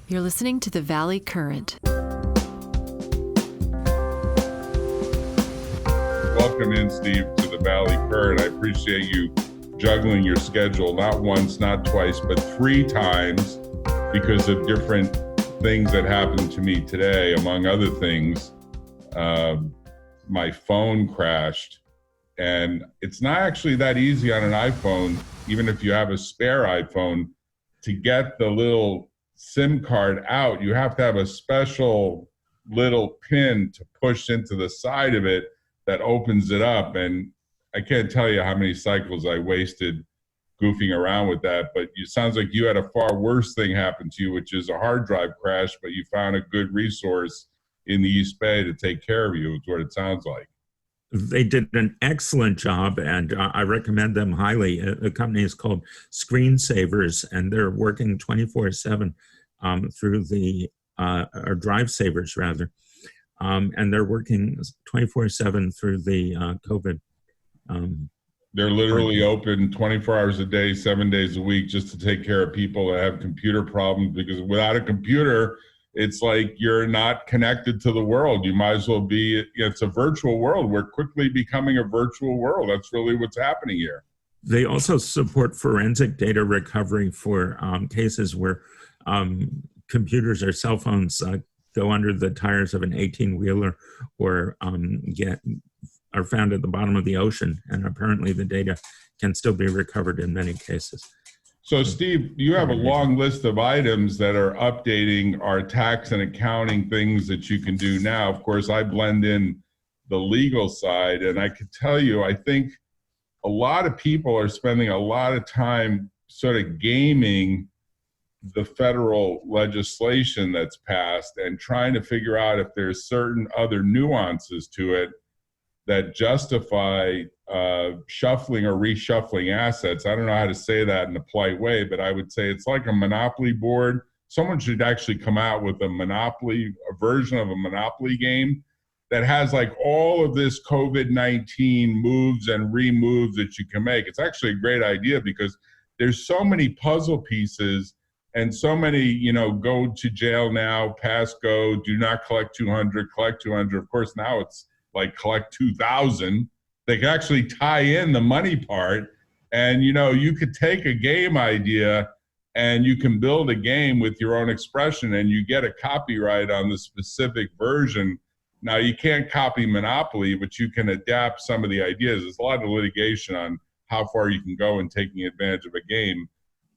You're listening to the Valley Current. Welcome in, Steve, to the Valley Current. I appreciate you juggling your schedule, not once, not twice, but 3 times because of different things that happened to me today. Among other things, my phone crashed. And it's not actually that easy on an iPhone, even if you have a spare iPhone, to get the little SIM card out. You have to have a special little pin to push into the side of it that opens it up. And I can't tell you how many cycles I wasted goofing around with that. But it sounds like you had a far worse thing happen to you, which is a hard drive crash, but you found a good resource in the East Bay to take care of you, is what it sounds like. They did an excellent job, and I recommend them highly. The company is called Screensavers, and they're working 24/7 through the, or Drive Savers rather, and they're working 24/7 through the COVID. They're literally open 24 hours a day, 7 days a week, just to take care of people that have computer problems, because without a computer, it's like you're not connected to the world. You might as well be, it's a virtual world. We're quickly becoming a virtual world. That's really what's happening here. They also support forensic data recovery for cases where computers or cell phones go under the tires of an 18-wheeler or are found at the bottom of the ocean. And apparently the data can still be recovered in many cases. So, Steve, you have a long list of items that are updating our tax and accounting things that you can do now. Of course, I blend in the legal side, and I can tell you, I think a lot of people are spending a lot of time sort of gaming the federal legislation that's passed and trying to figure out if there's certain other nuances to it that justify shuffling or reshuffling assets. I don't know how to say that in a polite way, but I would say it's like a monopoly board. Someone should actually come out with a version of a monopoly game that has like all of this COVID-19 moves and removes that you can make. It's actually a great idea because there's so many puzzle pieces and so many, go to jail now, pass go, do not collect 200, collect 200. Of course, now it's like collect 2,000. They can actually tie in the money part. And, you could take a game idea and you can build a game with your own expression and you get a copyright on the specific version. Now, you can't copy Monopoly, but you can adapt some of the ideas. There's a lot of litigation on how far you can go in taking advantage of a game.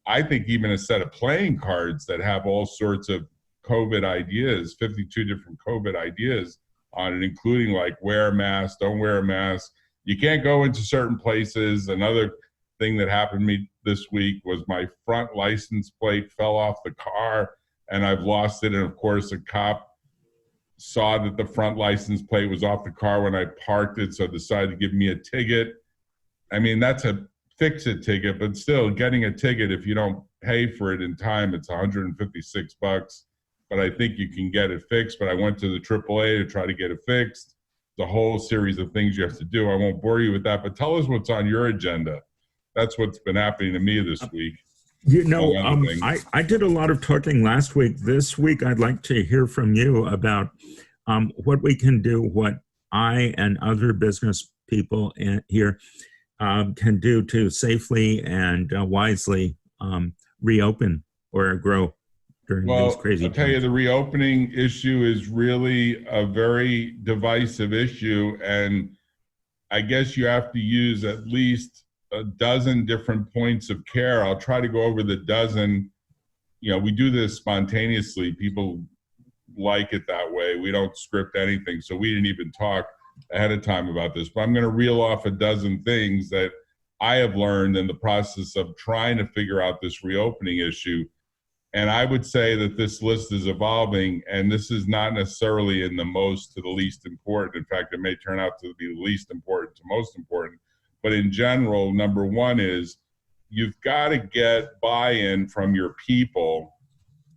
I think even a set of playing cards that have all sorts of COVID ideas, 52 different COVID ideas on it, including like wear a mask, don't wear a mask. You can't go into certain places. Another thing that happened to me this week was my front license plate fell off the car and I've lost it. And of course, a cop saw that the front license plate was off the car when I parked it, so decided to give me a ticket. I mean, that's a fix-it ticket, but still getting a ticket, if you don't pay for it in time, it's $156. But I think you can get it fixed. But I went to the AAA to try to get it fixed. The whole series of things you have to do. I won't bore you with that, but tell us what's on your agenda. That's what's been happening to me this week. I did a lot of talking last week. This week, I'd like to hear from you about what we can do, what I and other business people here can do to safely and wisely reopen or grow. Well, I'll tell you, the reopening issue is really a very divisive issue, and I guess you have to use at least a dozen different points of care. I'll try to go over the dozen. We do this spontaneously. People like it that way. We don't script anything, so we didn't even talk ahead of time about this. But I'm going to reel off a dozen things that I have learned in the process of trying to figure out this reopening issue. And I would say that this list is evolving, and this is not necessarily in the most to the least important. In fact, it may turn out to be the least important to most important. But in general, number one is you've got to get buy-in from your people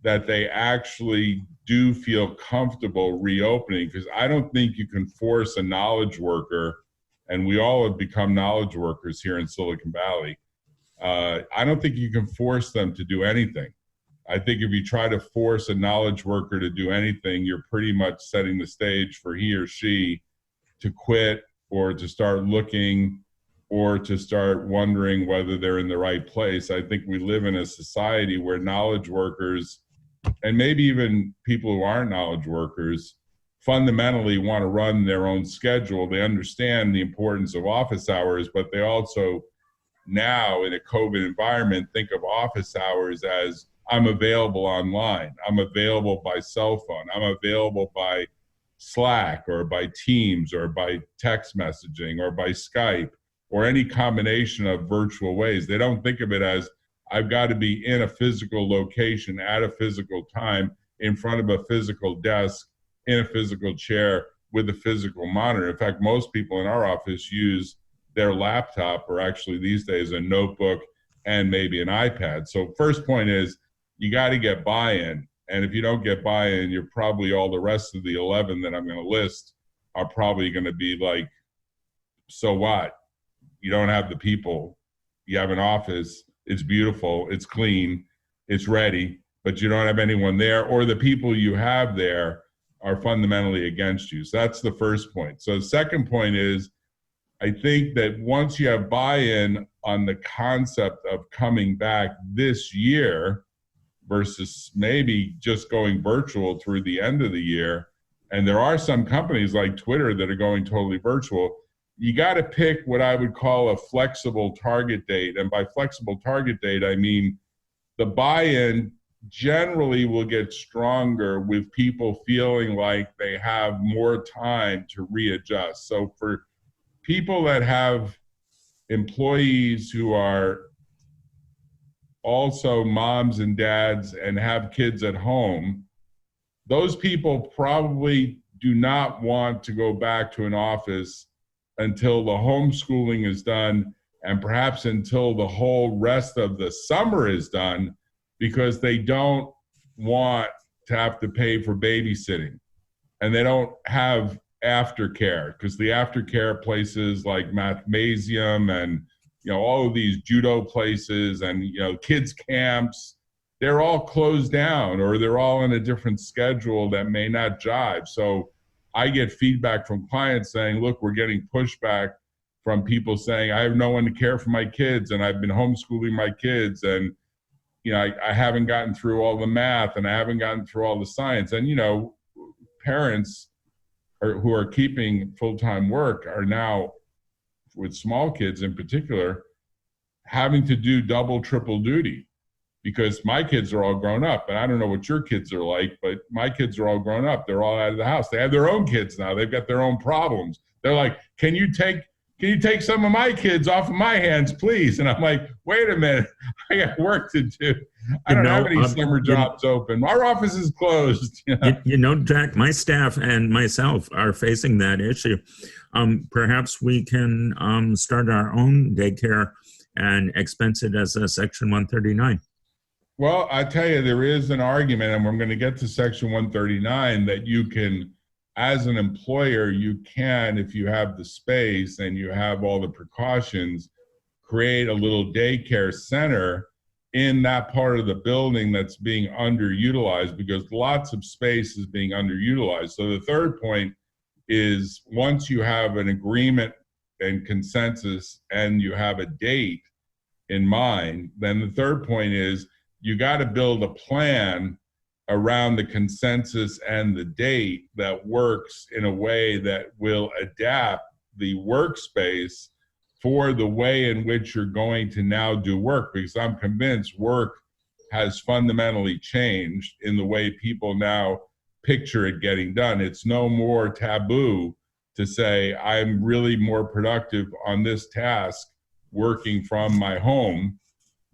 that they actually do feel comfortable reopening, because I don't think you can force a knowledge worker, and we all have become knowledge workers here in Silicon Valley. I don't think you can force them to do anything. I think if you try to force a knowledge worker to do anything, you're pretty much setting the stage for he or she to quit or to start looking or to start wondering whether they're in the right place. I think we live in a society where knowledge workers, and maybe even people who aren't knowledge workers, fundamentally want to run their own schedule. They understand the importance of office hours, but they also now in a COVID environment think of office hours as I'm available online, I'm available by cell phone, I'm available by Slack or by Teams or by text messaging or by Skype or any combination of virtual ways. They don't think of it as I've got to be in a physical location at a physical time in front of a physical desk in a physical chair with a physical monitor. In fact, most people in our office use their laptop or actually these days a notebook and maybe an iPad. So first point is you got to get buy-in. And if you don't get buy-in, you're probably all the rest of the 11 that I'm going to list are probably going to be like, so what? You don't have the people. You have an office. It's beautiful. It's clean. It's ready. But you don't have anyone there, or the people you have there are fundamentally against you. So that's the first point. So the second point is, I think that once you have buy-in on the concept of coming back this year versus maybe just going virtual through the end of the year, and there are some companies like Twitter that are going totally virtual, you got to pick what I would call a flexible target date. And by flexible target date, I mean the buy-in generally will get stronger with people feeling like they have more time to readjust. So for people that have employees who are also moms and dads and have kids at home, those people probably do not want to go back to an office until the homeschooling is done and perhaps until the whole rest of the summer is done, because they don't want to have to pay for babysitting and they don't have aftercare, because the aftercare places like Mathnasium and all of these judo places and kids camps, they're all closed down or they're all on a different schedule that may not jive. So I get feedback from clients saying, look, we're getting pushback from people saying, I have no one to care for my kids and I've been homeschooling my kids and I haven't gotten through all the math and I haven't gotten through all the science. And parents who are keeping full-time work are now, with small kids in particular, having to do double, triple duty, because my kids are all grown up. And I don't know what your kids are like, but my kids are all grown up. They're all out of the house. They have their own kids now. They've got their own problems. They're like, can you take some of my kids off of my hands, please? And I'm like, wait a minute, I got work to do. I don't have any summer jobs open. Our office is closed. Jack, my staff and myself are facing that issue. Perhaps we can start our own daycare and expense it as a Section 139. Well, I tell you, there is an argument, and we're going to get to Section 139, that you can, as an employer, you can, if you have the space and you have all the precautions, create a little daycare center in that part of the building that's being underutilized, because lots of space is being underutilized. So the third point is, once you have an agreement and consensus and you have a date in mind, then the third point is you got to build a plan around the consensus and the date that works in a way that will adapt the workspace for the way in which you're going to now do work, because I'm convinced work has fundamentally changed in the way people now picture it getting done. It's no more taboo to say, I'm really more productive on this task working from my home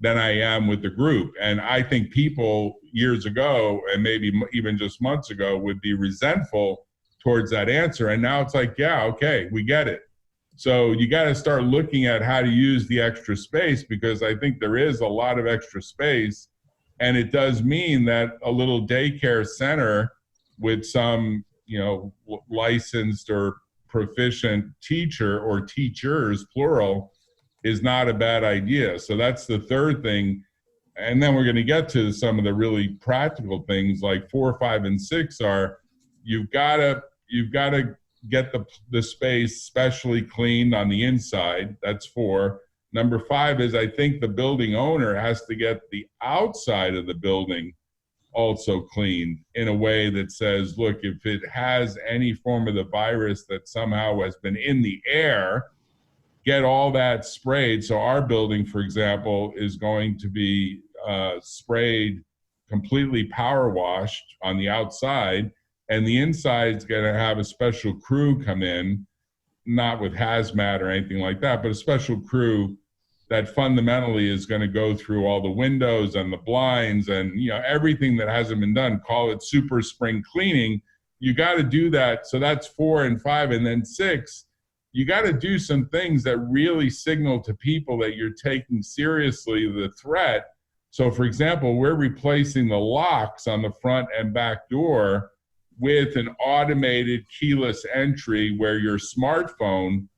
than I am with the group. And I think people years ago, and maybe even just months ago, would be resentful towards that answer. And now it's like, yeah, okay, we get it. So you got to start looking at how to use the extra space, because I think there is a lot of extra space. And it does mean that a little daycare center with some, licensed or proficient teacher or teachers, plural, is not a bad idea. So that's the third thing. and then we're going to get to some of the really practical things like 4, 5, and 6 are you've got to get the space specially cleaned on the inside. That's 4. Number 5 is I think the building owner has to get the outside of the building also cleaned in a way that says, look, if it has any form of the virus that somehow has been in the air, get all that sprayed. So our building, for example, is going to be sprayed completely power washed on the outside, and the inside is going to have a special crew come in, not with hazmat or anything like that, but a special crew that fundamentally is going to go through all the windows and the blinds and everything that hasn't been done. Call it super spring cleaning. You got to do that. So that's 4 and 5, and then 6. You got to do some things that really signal to people that you're taking seriously the threat. So, for example, we're replacing the locks on the front and back door with an automated keyless entry where your smartphone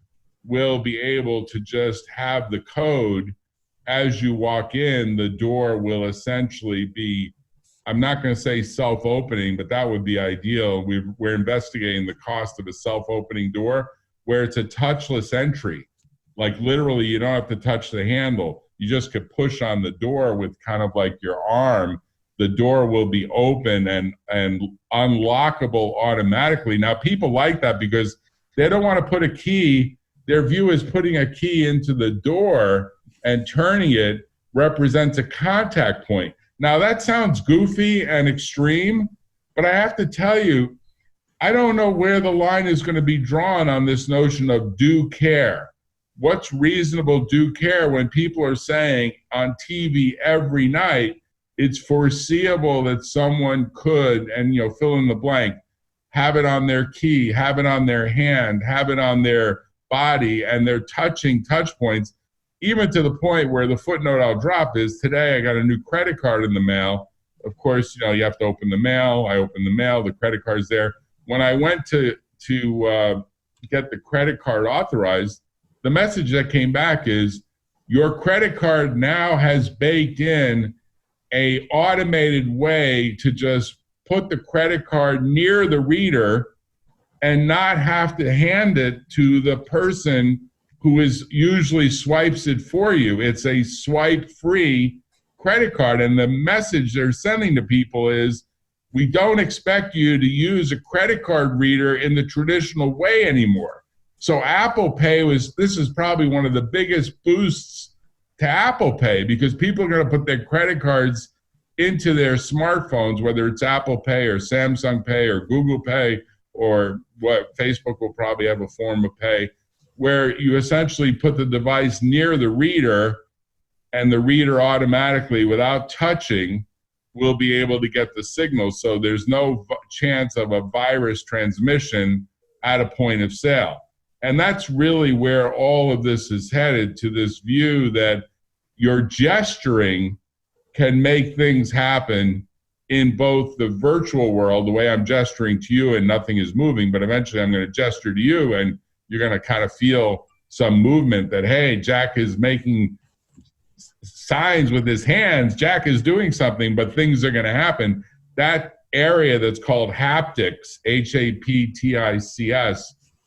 will be able to just have the code as you walk in. The door will essentially be, I'm not going to say self-opening, but that would be ideal. We're investigating the cost of a self-opening door where it's a touchless entry. Like literally you don't have to touch the handle. You just could push on the door with kind of like your arm. The door will be open and unlockable automatically. Now people like that because they don't want to put a key. Their view is putting a key into the door and turning it represents a contact point. Now that sounds goofy and extreme, but I have to tell you, I don't know where the line is going to be drawn on this notion of due care. What's reasonable due care when people are saying on TV every night, it's foreseeable that someone could, and fill in the blank, have it on their key, have it on their hand, have it on their body, and they're touching touch points, even to the point where the footnote I'll drop is, today I got a new credit card in the mail. Of course, you have to open the mail. I open the mail, the credit card's there. When I went to get the credit card authorized, the message that came back is, your credit card now has baked in a automated way to just put the credit card near the reader and not have to hand it to the person who usually swipes it for you. It's a swipe-free credit card. And the message they're sending to people is, we don't expect you to use a credit card reader in the traditional way anymore. So Apple Pay this is probably one of the biggest boosts to Apple Pay, because people are going to put their credit cards into their smartphones, whether it's Apple Pay or Samsung Pay or Google Pay, or what Facebook will probably have a form of pay, where you essentially put the device near the reader, and the reader automatically, without touching, will be able to get the signal. So there's no chance of a virus transmission at a point of sale. And that's really where all of this is headed, to this view that your gesturing can make things happen in both the virtual world, the way I'm gesturing to you and nothing is moving, but eventually I'm going to gesture to you and you're going to kind of feel some movement that, hey, Jack is making signs with his hands, Jack is doing something, but things are going to happen. That area that's called haptics, HAPTICS,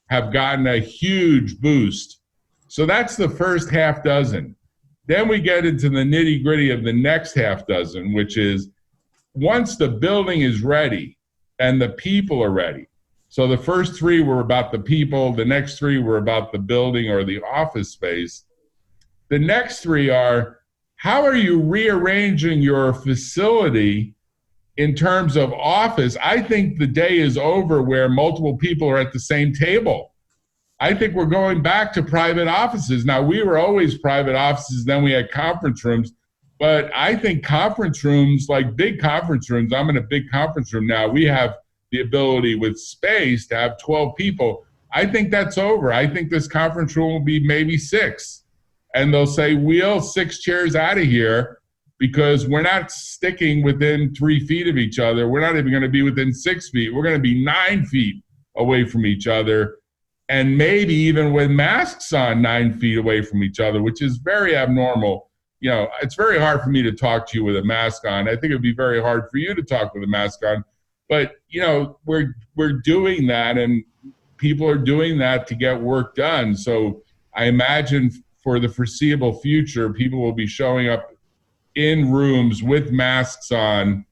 have gotten a huge boost. So that's the first half dozen. Then we get into the nitty gritty of the next half dozen, which is once the building is ready and the people are ready. So the first 3 were about the people. The next 3 were about the building or the office space. The next 3 are, how are you rearranging your facility in terms of office? I think the day is over where multiple people are at the same table. I think we're going back to private offices. Now, we were always private offices, then we had conference rooms, but I think conference rooms, like big conference rooms, I'm in a big conference room now, we have the ability with space to have 12 people. I think that's over. I think this conference room will be maybe 6. And they'll say, wheel 6 chairs out of here because we're not sticking within 3 feet of each other. We're not even going to be within 6 feet. We're going to be 9 feet away from each other. And maybe even with masks on 9 feet away from each other, which is very abnormal it's very hard for me to talk to you with a mask on. I think it'd be very hard for you to talk with a mask on. But, we're doing that, and people are doing that to get work done. So I imagine for the foreseeable future, people will be showing up in rooms with masks on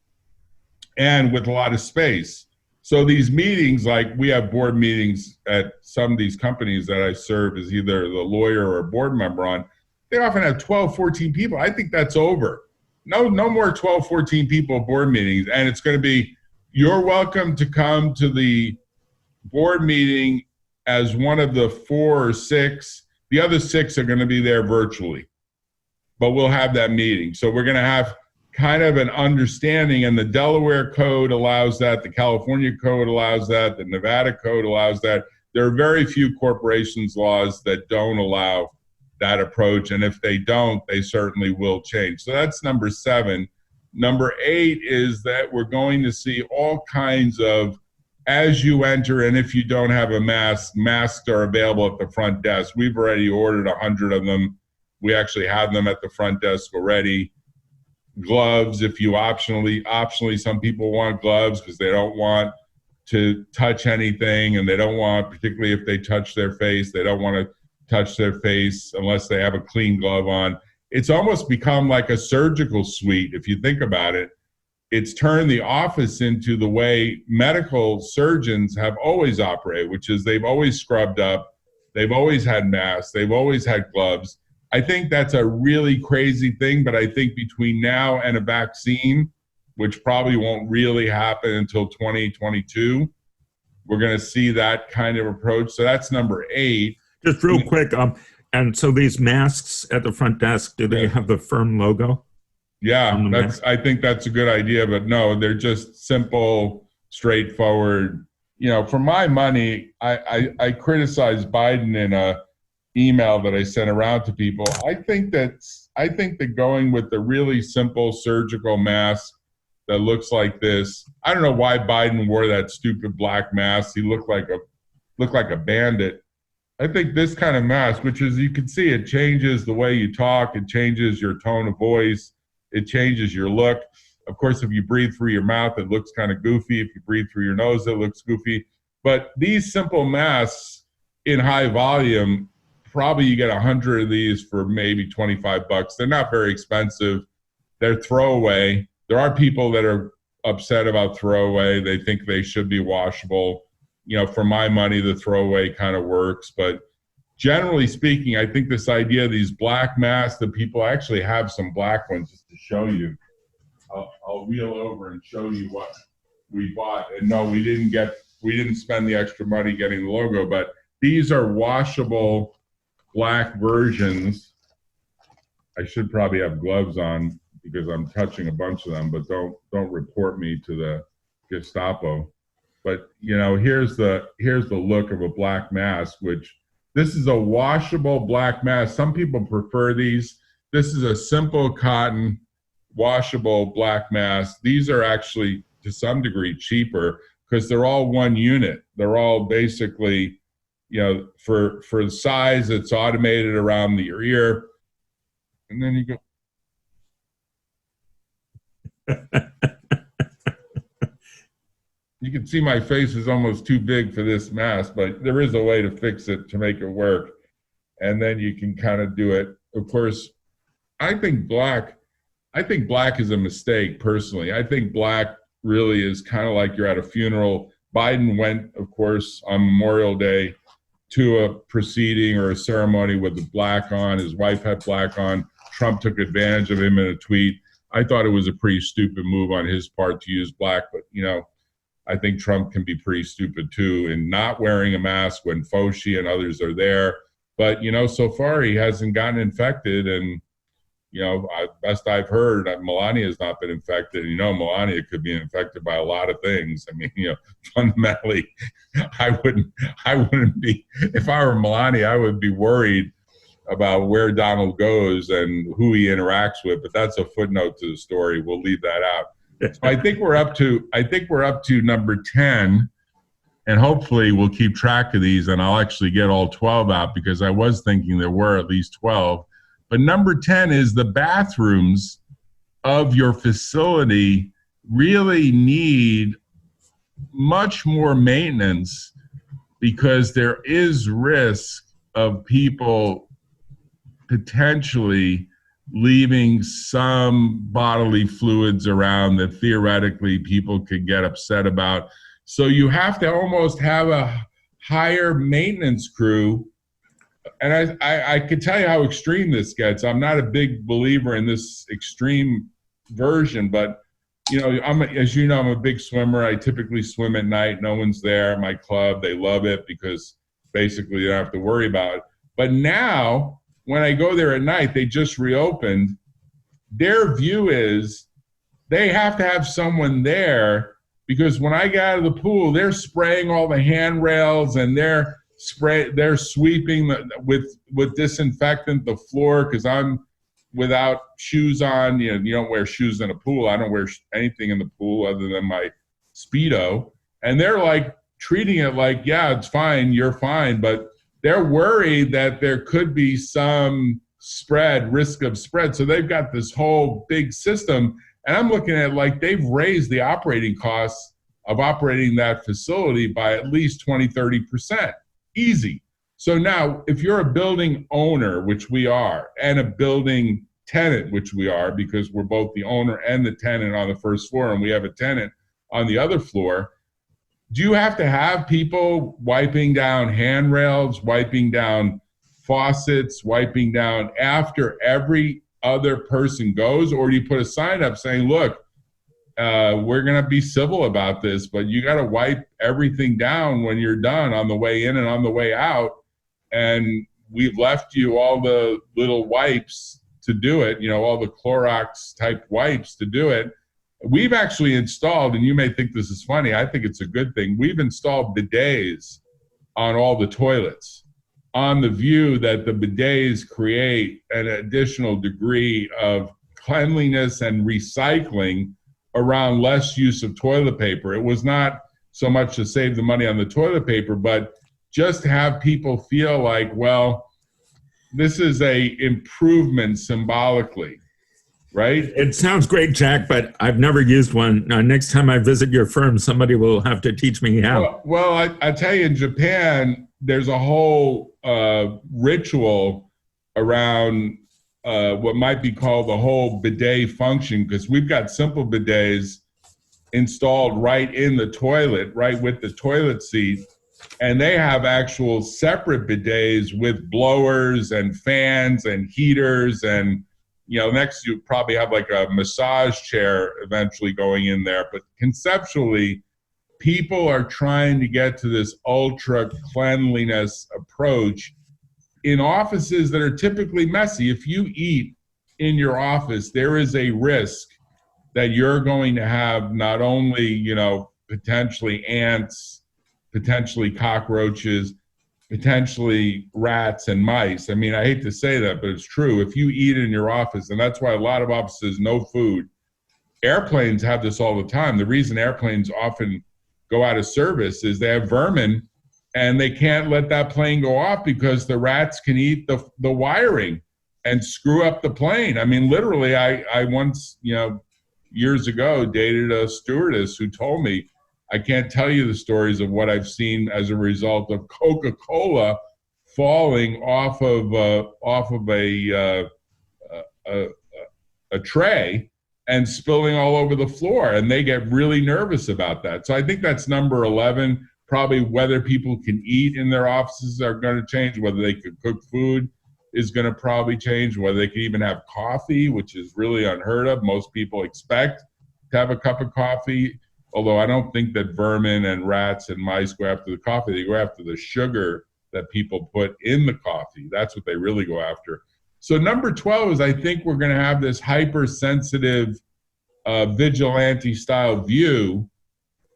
and with a lot of space. So these meetings, like we have board meetings at some of these companies that I serve as either the lawyer or board member on, they often have 12, 14 people. I think that's over. No more 12, 14 people board meetings. And it's going to be, you're welcome to come to the board meeting as one of the 4 or 6. The other 6 are going to be there virtually, but we'll have that meeting. So we're going to have kind of an understanding, and the Delaware code allows that, the California code allows that, the Nevada code allows that. There are very few corporations laws that don't allow that approach, and if they don't, they certainly will change. So that's number 7. Number 8 is that we're going to see all kinds of, as you enter, and if you don't have a mask, masks are available at the front desk. We've already ordered 100 of them. We actually have them at the front desk already. Gloves, if you optionally, some people want gloves because they don't want to touch anything, and they don't want, particularly if they touch their face, they don't want to touch their face unless they have a clean glove on. It's almost become like a surgical suite. If you think about it, it's turned the office into the way medical surgeons have always operated, which is they've always scrubbed up, they've always had masks, they've always had gloves. I think that's a really crazy thing, but I think between now and a vaccine, which probably won't really happen until 2022, we're going to see that kind of approach. So that's number 8. Just real quick, and so these masks at the front desk, do they have the firm logo? Yeah, I think that's a good idea, but no, they're just simple, straightforward. For my money, I criticize Biden in a email that I sent around to people. I think that going with the really simple surgical mask that looks like this. I don't know why Biden wore that stupid black mask. He looked like a bandit. I think this kind of mask, which is, you can see, it changes the way you talk, it changes your tone of voice, it changes your look. Of course, if you breathe through your mouth, it looks kind of goofy. If you breathe through your nose, it looks goofy. But these simple masks in high volume, probably you get 100 of these for maybe $25. They're not very expensive. They're throwaway. There are people that are upset about throwaway. They think they should be washable. For my money, the throwaway kind of works. But generally speaking, I think this idea of these black masks, that people actually have some black ones just to show you. I'll wheel over and show you what we bought. And no, we didn't spend the extra money getting the logo, but these are washable black versions. I should probably have gloves on because I'm touching a bunch of them, but don't report me to the Gestapo. But here's the look of a black mask, which this is a washable black mask. Some people prefer these. This is a simple cotton washable black mask. These are actually to some degree cheaper because they're all one unit. They're all basically, for the size, it's automated around your ear. And then you go. You can see my face is almost too big for this mask, but there is a way to fix it to make it work. And then you can kind of do it. Of course, I think black is a mistake personally. I think black really is kind of like you're at a funeral. Biden went, of course, on Memorial Day to a proceeding or a ceremony with the black on. His wife had black on. Trump took advantage of him in a tweet. I thought it was a pretty stupid move on his part to use black, but I think Trump can be pretty stupid too in not wearing a mask when Fauci and others are there. But so far he hasn't gotten infected, and best I've heard, Melania has not been infected. Melania could be infected by a lot of things. I mean, fundamentally, I wouldn't be, if I were Melania, I would be worried about where Donald goes and who he interacts with. But that's a footnote to the story. We'll leave that out. So I think we're up to number 10, and hopefully we'll keep track of these, and I'll actually get all 12 out because I was thinking there were at least 12. But number 10 is the bathrooms of your facility really need much more maintenance, because there is risk of people potentially leaving some bodily fluids around that theoretically people could get upset about. So you have to almost have a higher maintenance crew. And I could tell you how extreme this gets. I'm not a big believer in this extreme version, but as you know, I'm a big swimmer. I typically swim at night. No one's there. My club, they love it because basically you don't have to worry about it. But now, when I go there at night, they just reopened. Their view is they have to have someone there, because when I get out of the pool, they're spraying all the handrails and they're sweeping with disinfectant the floor, because I'm without shoes on. You don't wear shoes in a pool. I don't wear anything in the pool other than my Speedo. And they're like treating it like, yeah, it's fine, you're fine. But they're worried that there could be some risk of spread. So they've got this whole big system. And I'm looking at like they've raised the operating costs of operating that facility by at least 20, 30%. Easy. So now, if you're a building owner, which we are, and a building tenant, which we are, because we're both the owner and the tenant on the first floor, and we have a tenant on the other floor, do you have to have people wiping down handrails, wiping down faucets, wiping down after every other person goes? Or do you put a sign up saying, look, we're going to be civil about this, but you got to wipe everything down when you're done on the way in and on the way out. And we've left you all the little wipes to do it, all the Clorox type wipes to do it. We've actually installed, and you may think this is funny, I think it's a good thing, we've installed bidets on all the toilets, on the view that the bidets create an additional degree of cleanliness and recycling around less use of toilet paper. It was not so much to save the money on the toilet paper, but just to have people feel like, well, this is a improvement symbolically, right? It sounds great, Jack, but I've never used one. Next time I visit your firm, somebody will have to teach me how. Well, I tell you, in Japan, there's a whole ritual around what might be called the whole bidet function, because we've got simple bidets installed right in the toilet, right with the toilet seat. And they have actual separate bidets with blowers and fans and heaters. And, next you probably have like a massage chair eventually going in there. But conceptually, people are trying to get to this ultra cleanliness approach in offices that are typically messy. If you eat in your office, there is a risk that you're going to have not only, potentially ants, potentially cockroaches, potentially rats and mice. I mean, I hate to say that, but it's true. If you eat in your office, and that's why a lot of offices, no food. Airplanes have this all the time. The reason airplanes often go out of service is they have vermin, and they can't let that plane go off because the rats can eat the wiring and screw up the plane. I mean, literally, I once, years ago, dated a stewardess who told me, I can't tell you the stories of what I've seen as a result of Coca-Cola falling off of a tray and spilling all over the floor, and they get really nervous about that. So I think that's number 11. Probably whether people can eat in their offices are going to change. Whether they could cook food is going to probably change. Whether they can even have coffee, which is really unheard of. Most people expect to have a cup of coffee. Although I don't think that vermin and rats and mice go after the coffee. They go after the sugar that people put in the coffee. That's what they really go after. So number 12 is, I think we're going to have this hypersensitive vigilante-style view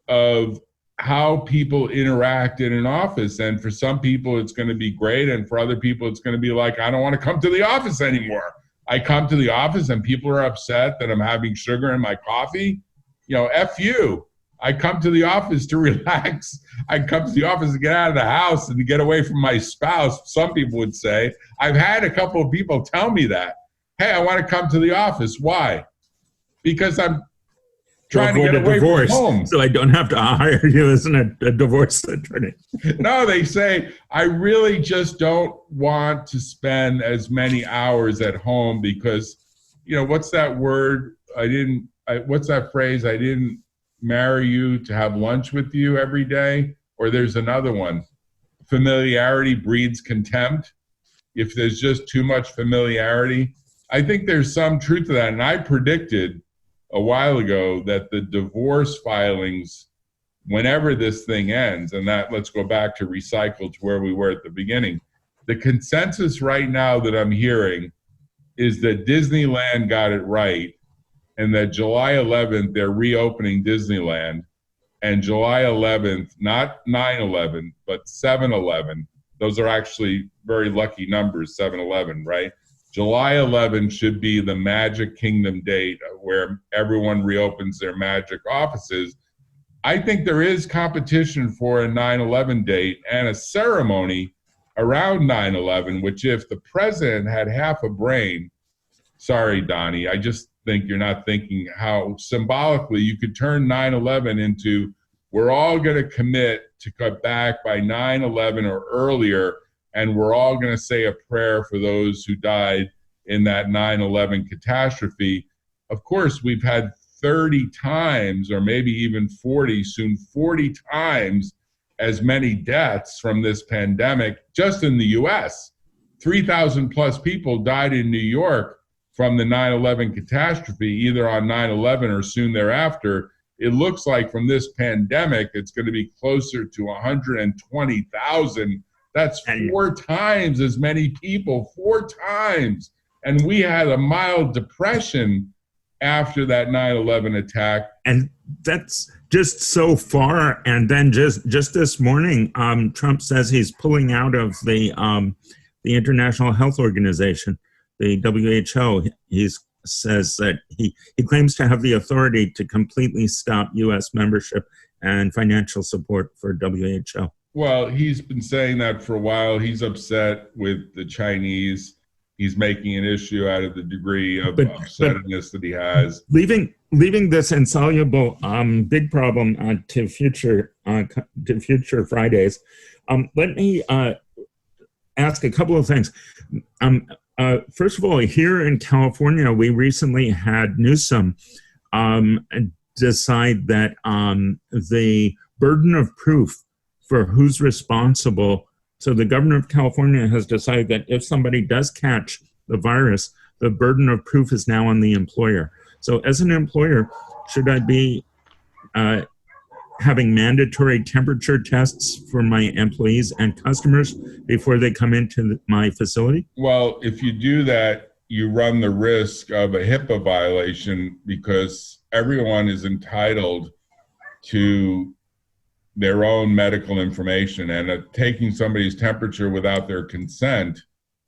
of how people interact in an office. And for some people, it's going to be great. And for other people, it's going to be like, I don't want to come to the office anymore. I come to the office and people are upset that I'm having sugar in my coffee. F you. I come to the office to relax. I come to the office to get out of the house and to get away from my spouse, some people would say. I've had a couple of people tell me that. Hey, I want to come to the office. Why? Because I'm trying to get away from home. So I don't have to hire you as a divorce attorney. No, they say, I really just don't want to spend as many hours at home because, what's that word? What's that phrase? I didn't marry you to have lunch with you every day. Or there's another one. Familiarity breeds contempt. If there's just too much familiarity, I think there's some truth to that. And I predicted a while ago that the divorce filings, whenever this thing ends, and that, let's go back to recycle to where we were at the beginning. The consensus right now that I'm hearing is that Disneyland got it right, and that July 11th, they're reopening Disneyland, and July 11th, not 9/11, but 7/11, those are actually very lucky numbers, 7/11, right? July 11 should be the Magic Kingdom date where everyone reopens their Magic offices. I think there is competition for a 9/11 date and a ceremony around 9/11, which if the president had half a brain, sorry, Donnie, I just think you're not thinking how symbolically you could turn 9/11 into, we're all going to commit to cut back by 9/11 or earlier, and we're all going to say a prayer for those who died in that 9/11 catastrophe. Of course, we've had 30 times, or maybe even 40, soon 40 times as many deaths from this pandemic just in the US. 3,000 plus people died in New York from the 9/11 catastrophe, either on 9/11 or soon thereafter. It looks like from this pandemic, it's going to be closer to 120,000. That's 4 times as many people, 4 times. And we had a mild depression after that 9/11 attack. And that's just so far. And then just this morning, Trump says he's pulling out of the International Health Organization, the WHO. He says that he claims to have the authority to completely stop U.S. membership and financial support for WHO. Well, he's been saying that for a while. He's upset with the Chinese. He's making an issue out of the degree of upsetness that he has. Leaving this insoluble big problem to future Fridays, let me ask a couple of things. First of all, here in California, we recently had Newsom decide that the burden of proof for who's responsible. So the governor of California has decided that if somebody does catch the virus, the burden of proof is now on the employer. So as an employer, should I be having mandatory temperature tests for my employees and customers before they come into my facility? Well, if you do that, you run the risk of a HIPAA violation because everyone is entitled to their own medical information, and taking somebody's temperature without their consent,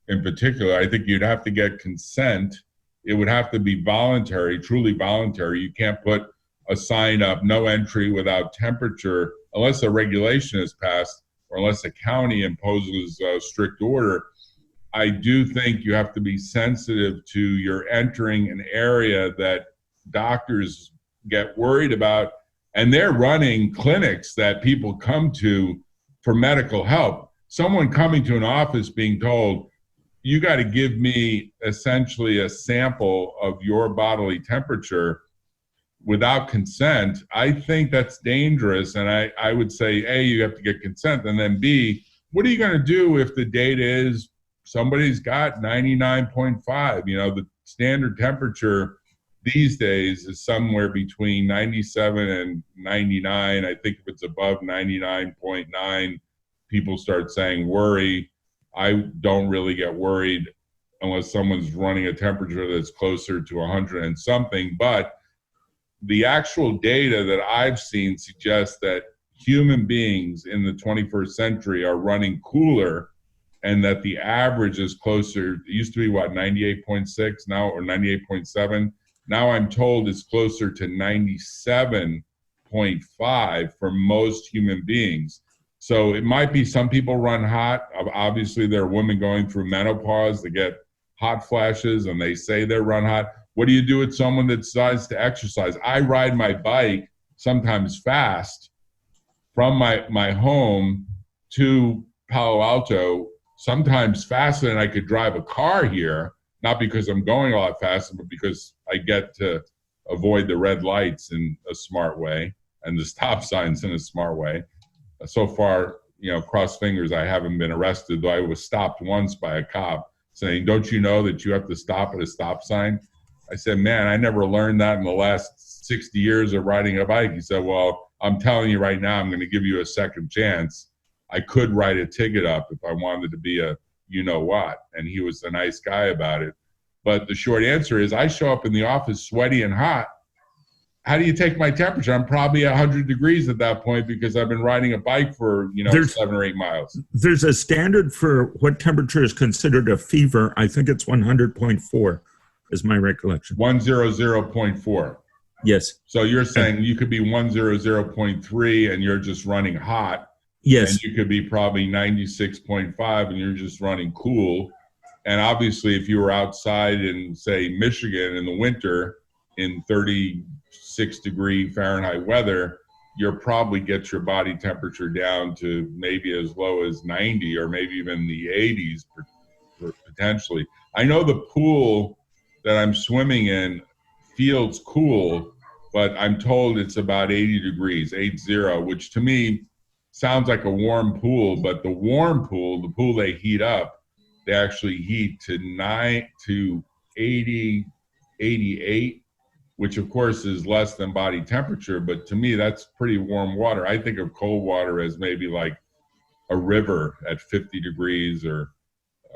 in particular, I think you'd have to get consent. It would have to be voluntary, truly voluntary. You can't put a sign up, no entry without temperature, unless a regulation is passed or unless a county imposes a strict order. I do think you have to be sensitive to you're entering an area that doctors get worried about. And they're running clinics that people come to for medical help. Someone coming to an office being told, you got to give me essentially a sample of your bodily temperature without consent, I think that's dangerous. And I would say, A, you have to get consent. And then B, what are you going to do if the data is somebody's got 99.5? The standard temperature these days is somewhere between 97 and 99. I think if it's above 99.9, people start saying worry. I don't really get worried unless someone's running a temperature that's closer to 100 and something. But the actual data that I've seen suggests that human beings in the 21st century are running cooler, and that the average is closer. It used to be 98.6 now, or 98.7. Now I'm told it's closer to 97 0.5 for most human beings. So it might be some people run hot. Obviously, there are women going through menopause that get hot flashes and they say they run hot. What do you do with someone that decides to exercise? I ride my bike, sometimes fast, from my home to Palo Alto, sometimes faster than I could drive a car here, not because I'm going a lot faster, but because I get to avoid the red lights in a smart way and the stop signs in a smart way. So far, cross fingers, I haven't been arrested, though I was stopped once by a cop saying, "Don't you know that you have to stop at a stop sign?" I said, "Man, I never learned that in the last 60 years of riding a bike." He said, "Well, I'm telling you right now, I'm going to give you a second chance. I could write a ticket up if I wanted to be a you-know-what." And he was a nice guy about it. But the short answer is I show up in the office sweaty and hot. How do you take my temperature? I'm probably 100 degrees at that point because I've been riding a bike for 7 or 8 miles. There's a standard for what temperature is considered a fever. I think it's 100.4 is my recollection. 100.4. Yes. So you're saying you could be 100.3 and you're just running hot. Yes. And you could be probably 96.5 and you're just running cool. And obviously, if you were outside in, say, Michigan in the winter in 36-degree Fahrenheit weather, you'll probably get your body temperature down to maybe as low as 90 or maybe even the 80s potentially. I know the pool that I'm swimming in feels cool, but I'm told it's about 80 degrees, 80, which to me sounds like a warm pool, but the warm pool, the pool they heat up, they actually heat to 80, 88, which of course is less than body temperature, but to me that's pretty warm water. I think of cold water as maybe like a river at 50 degrees or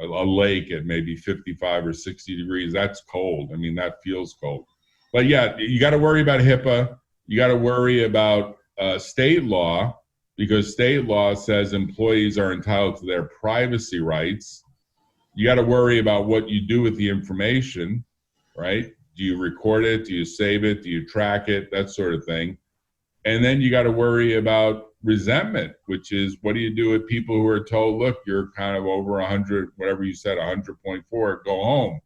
a lake at maybe 55 or 60 degrees. That's cold. I mean, that feels cold. But yeah, you got to worry about HIPAA. You got to worry about state law, because state law says employees are entitled to their privacy rights. You got to worry about what you do with the information, right? Do you record it? Do you save it? Do you track it? That sort of thing. And then you got to worry about resentment, which is what do you do with people who are told, look, you're kind of over 100, whatever you said, 100.4, go home.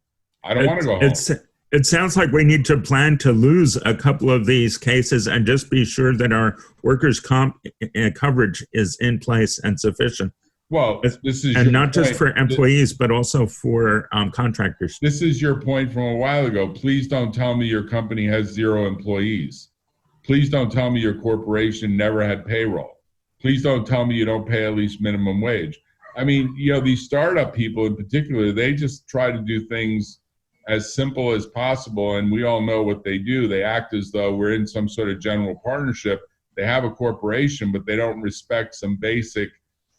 I don't want to go home. It sounds like we need to plan to lose a couple of these cases and just be sure that our workers' comp coverage is in place and sufficient. Well, this is and not just for employees, but also for contractors. This is your point from a while ago. Please don't tell me your company has 0 employees. Please don't tell me your corporation never had payroll. Please don't tell me you don't pay at least minimum wage. I mean, these startup people in particular, they just try to do things as simple as possible, and we all know what they do. They act as though we're in some sort of general partnership. They have a corporation, but they don't respect some basic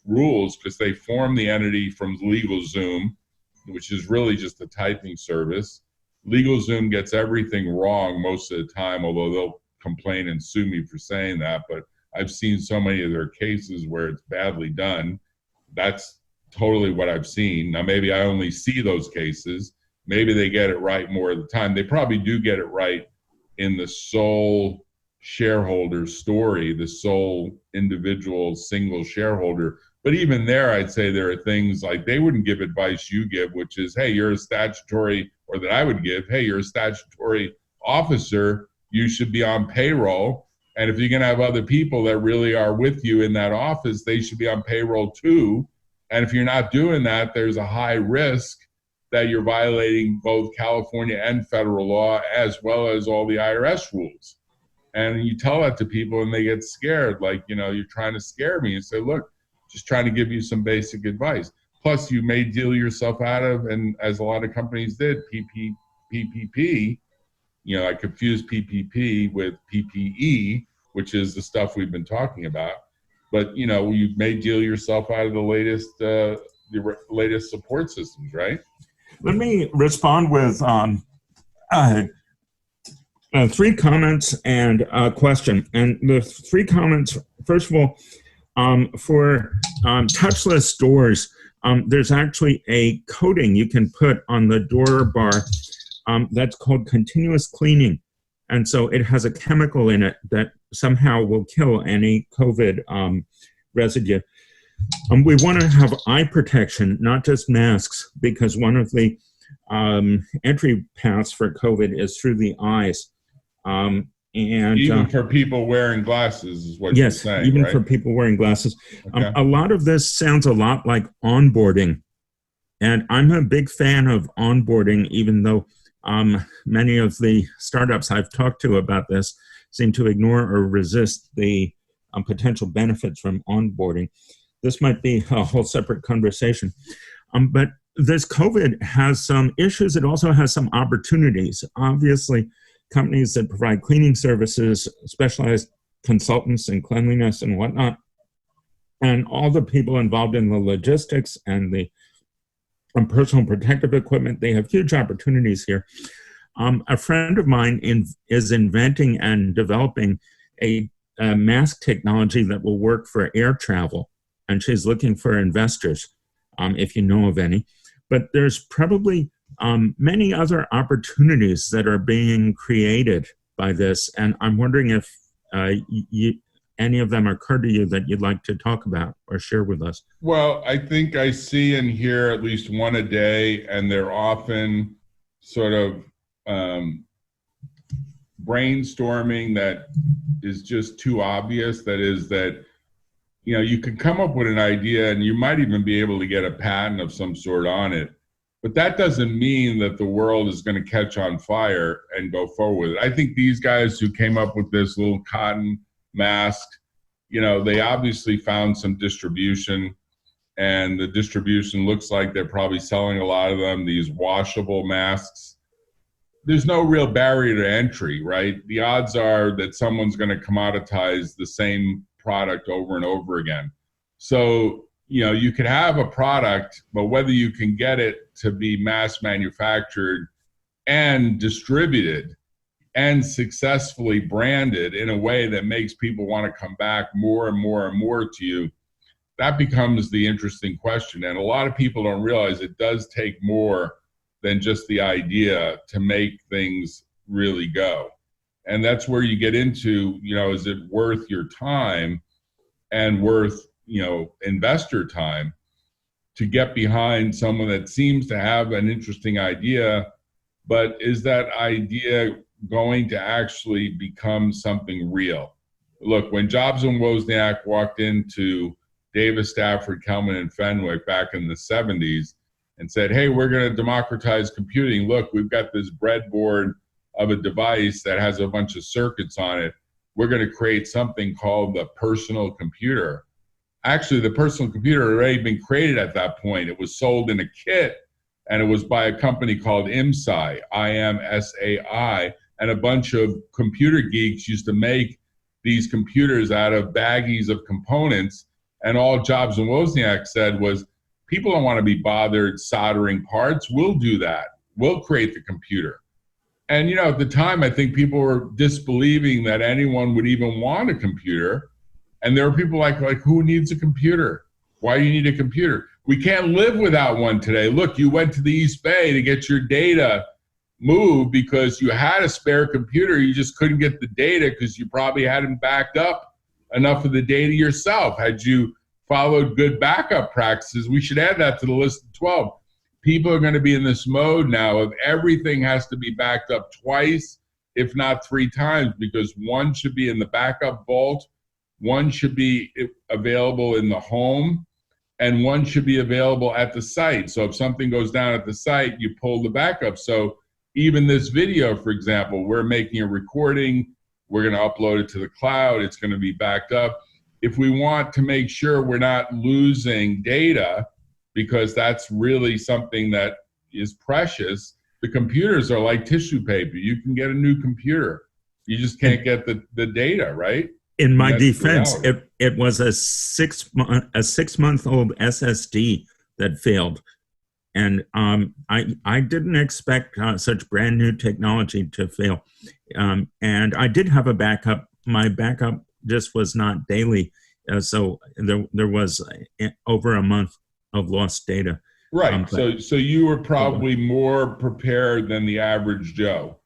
rules because they form the entity from LegalZoom, which is really just a typing service. LegalZoom gets everything wrong most of the time, although they'll complain and sue me for saying that, but I've seen so many of their cases where it's badly done. That's totally what I've seen. Now, maybe I only see those cases. Maybe they get it right more of the time. They probably do get it right in the sole shareholder story, the sole individual single shareholder. But even there, I'd say there are things like they wouldn't give advice you give, which is, hey, you're a statutory, or that I would give, hey, you're a statutory officer, you should be on payroll. And if you're going to have other people that really are with you in that office, they should be on payroll too. And if you're not doing that, there's a high risk that you're violating both California and federal law, as well as all the IRS rules. And you tell that to people and they get scared, like, you're trying to scare me, and say, look, just trying to give you some basic advice. Plus, you may deal yourself out of, and as a lot of companies did, PPP. I confuse PPP with PPE, which is the stuff we've been talking about. But, you may deal yourself out of the latest support systems, right? Let me respond with 3 comments and a question. And the 3 comments, first of all, for touchless doors, there's actually a coating you can put on the door bar that's called continuous cleaning. And so it has a chemical in it that somehow will kill any COVID residue. We want to have eye protection, not just masks, because one of the entry paths for COVID is through the eyes. And even for people wearing glasses is what you're saying, even right? for people wearing glasses. Okay. A lot of this sounds a lot like onboarding. And I'm a big fan of onboarding, even though many of the startups I've talked to about this seem to ignore or resist the potential benefits from onboarding. This might be a whole separate conversation. But this COVID has some issues. It also has some opportunities. Obviously, companies that provide cleaning services, specialized consultants in cleanliness and whatnot, and all the people involved in the logistics and the personal protective equipment, they have huge opportunities here. A friend of mine is inventing and developing a mask technology that will work for air travel, and she's looking for investors, if you know of any. But there's probably many other opportunities that are being created by this, and I'm wondering if any of them occur to you that you'd like to talk about or share with us. Well, I think I see and hear at least one a day, and they're often sort of brainstorming that is just too obvious. That is that, you know, you can come up with an idea and you might even be able to get a patent of some sort on it, but that doesn't mean that the world is going to catch on fire and go forward with it. I think these guys who came up with this little cotton mask, you know, they obviously found some distribution, and the distribution looks like they're probably selling a lot of them, these washable masks. There's no real barrier to entry, right? The odds are that someone's going to commoditize the same product over and over again. So, you know, you could have a product, but whether you can get it to be mass manufactured and distributed and successfully branded in a way that makes people want to come back more and more and more to you, that becomes the interesting question. And a lot of people don't realize it does take more than just the idea to make things really go. And that's where you get into, you know, is it worth your time and worth, you know, investor time to get behind someone that seems to have an interesting idea, but is that idea going to actually become something real? Look, when Jobs and Wozniak walked into Davis, Stafford, Kelman, and Fenwick back in the 70s and said, hey, we're going to democratize computing. Look, we've got this breadboard of a device that has a bunch of circuits on it. We're going to create something called the personal computer. Actually, the personal computer had already been created at that point. It was sold in a kit, and it was by a company called IMSAI, I-M-S-A-I, and a bunch of computer geeks used to make these computers out of baggies of components. And all Jobs and Wozniak said was, people don't want to be bothered soldering parts. We'll do that. We'll create the computer. And, you know, at the time, I think people were disbelieving that anyone would even want a computer. And there were people like who needs a computer? Why do you need a computer? We can't live without one today. Look, you went to the East Bay to get your data moved because you had a spare computer. You just couldn't get the data because you probably hadn't backed up enough of the data yourself. Had you followed good backup practices, we should add that to the list of 12. People are going to be in this mode now of everything has to be backed up twice, if not 3 times, because one should be in the backup vault, one should be available in the home, and one should be available at the site. So if something goes down at the site, you pull the backup. So even this video, for example, we're making a recording, we're going to upload it to the cloud, it's going to be backed up. If we want to make sure we're not losing data, because that's really something that is precious, the computers are like tissue paper. You can get a new computer. You just can't get the data, right? In my defense, it was a 6-month-old SSD that failed. And I didn't expect such brand new technology to fail. And I did have a backup. My backup just was not daily. So there was over a month of lost data. Right. So you were probably more prepared than the average Joe.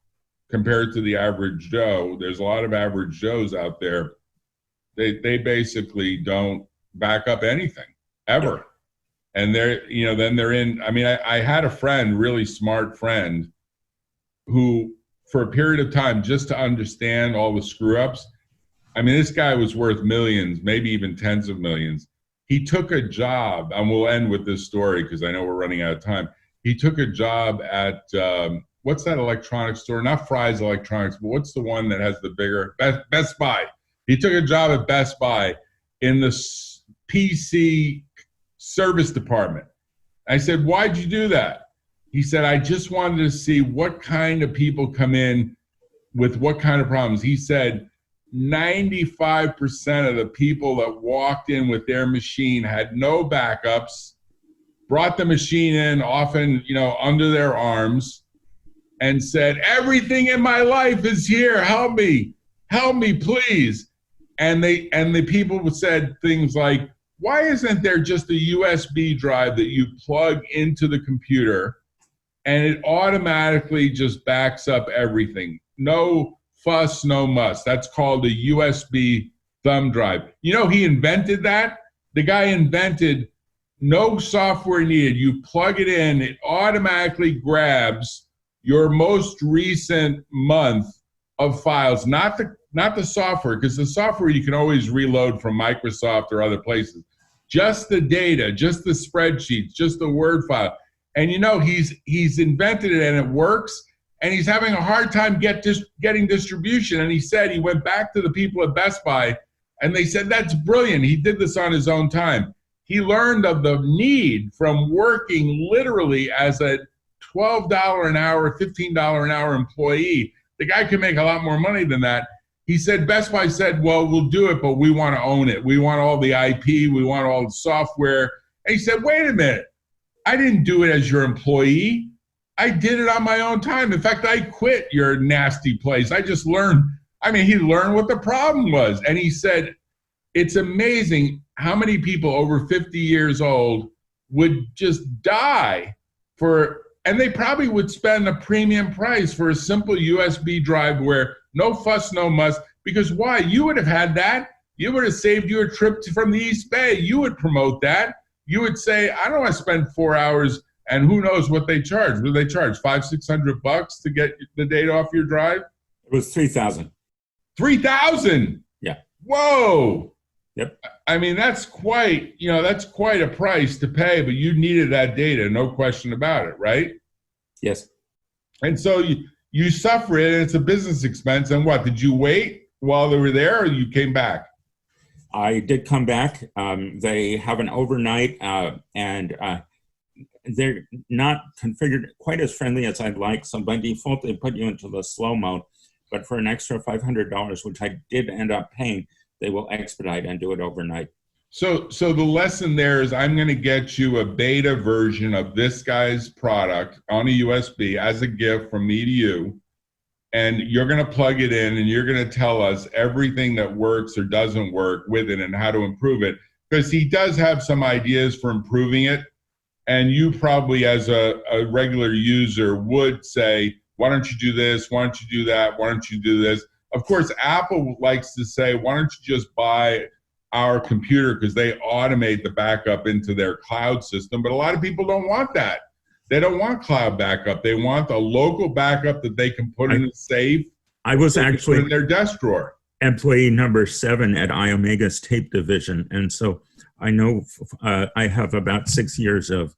compared to the average Joe. There's a lot of average Joes out there. They basically don't back up anything ever. And they're, you know, then they're in, I mean, I had a friend, really smart friend, who for a period of time, just to understand all the screw ups, I mean, this guy was worth millions, maybe even tens of millions. He took a job, and we'll end with this story because I know we're running out of time. He took a job at, what's that electronics store? Not Fry's Electronics, but what's the one that has the bigger, Best Buy. He took a job at Best Buy in the PC service department. I said, why'd you do that? He said, I just wanted to see what kind of people come in with what kind of problems. He said 95% of the people that walked in with their machine had no backups, brought the machine in often, you know, under their arms, and said, everything in my life is here, help me, please. And the people said things like, why isn't there just a USB drive that you plug into the computer and it automatically just backs up everything? No fuss, no muss. That's called a USB thumb drive. You know, he invented that. The guy invented no software needed. You plug it in, it automatically grabs your most recent month of files, not the software, because the software you can always reload from Microsoft or other places. Just the data, just the spreadsheets, just the Word file. And you know, he's invented it and it works, and he's having a hard time getting distribution. And he said he went back to the people at Best Buy and they said, that's brilliant. He did this on his own time. He learned of the need from working literally as a $12 an hour, $15 an hour employee. The guy could make a lot more money than that. He said, Best Buy said, well, we'll do it, but we want to own it. We want all the IP. We want all the software. And he said, wait a minute. I didn't do it as your employee. I did it on my own time. In fact, I quit your nasty place. I just learned. I mean, he learned what the problem was. And he said, it's amazing how many people over 50 years old would just die and they probably would spend a premium price for a simple USB drive where no fuss, no muss. Because why? You would have had that. You would have saved you a trip from the East Bay. You would promote that. You would say, I don't want to spend 4 hours, and who knows what they charge. What do they charge? $500-600 to get the data off your drive? It was $3,000. $3,000? Yeah. Whoa. Yep. I mean, that's quite a price to pay, but you needed that data, no question about it, right? Yes. And so you suffer it, and it's a business expense. And what, did you wait while they were there, or you came back? I did come back. They have an overnight, and they're not configured quite as friendly as I'd like. So by default, they put you into the slow mode. But for an extra $500, which I did end up paying, they will expedite and do it overnight. So the lesson there is, I'm going to get you a beta version of this guy's product on a USB as a gift from me to you. And you're going to plug it in, and you're going to tell us everything that works or doesn't work with it and how to improve it. Because he does have some ideas for improving it. And you probably, as a regular user, would say, why don't you do this? Why don't you do that? Why don't you do this? Of course, Apple likes to say, why don't you just buy our computer, because they automate the backup into their cloud system. But a lot of people don't want that. They don't want cloud backup. They want a local backup that they can put in a safe. I was actually in their desk drawer. Employee number 7 at iOmega's tape division. And so I know I have about 6 years of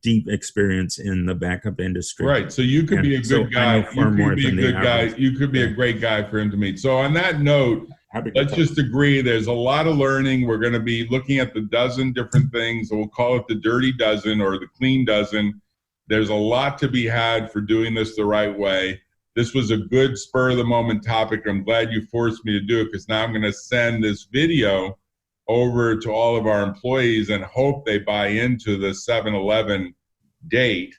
deep experience in the backup industry. Right. So you could be a good guy. You could be a great guy for him to meet. So on that note, let's just agree there's a lot of learning. We're going to be looking at the dozen different things. We'll call it the dirty dozen or the clean dozen. There's a lot to be had for doing this the right way. This was a good spur of the moment topic. I'm glad you forced me to do it, because now I'm going to send this video over to all of our employees and hope they buy into the 7-Eleven date.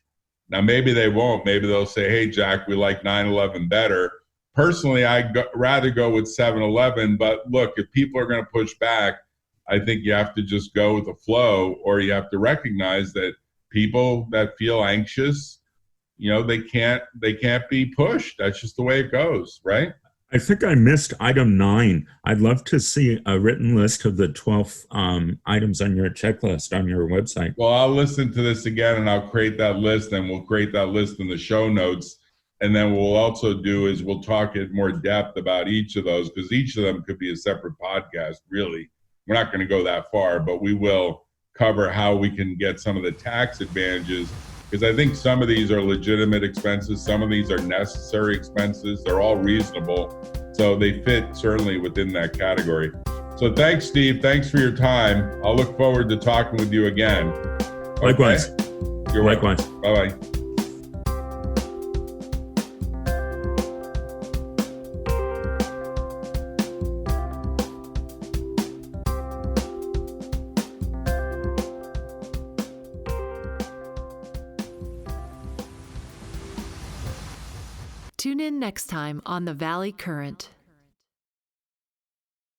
Now, maybe they won't. Maybe they'll say, hey, Jack, we like 9/11 better. Personally, I'd rather go with 7-Eleven, but look, if people are going to push back, I think you have to just go with the flow, or you have to recognize that people that feel anxious, they can't be pushed. That's just the way it goes, right? I think I missed item 9. I'd love to see a written list of the 12 items on your checklist on your website. Well, I'll listen to this again and I'll create that list, and we'll create that list in the show notes. And then what we'll also do is we'll talk in more depth about each of those, because each of them could be a separate podcast, really. We're not going to go that far, but we will cover how we can get some of the tax advantages, because I think some of these are legitimate expenses. Some of these are necessary expenses. They're all reasonable. So they fit certainly within that category. So thanks, Steve. Thanks for your time. I'll look forward to talking with you again. Okay? Likewise. You're welcome. Likewise. Bye-bye. Tune in next time on the Valley Current.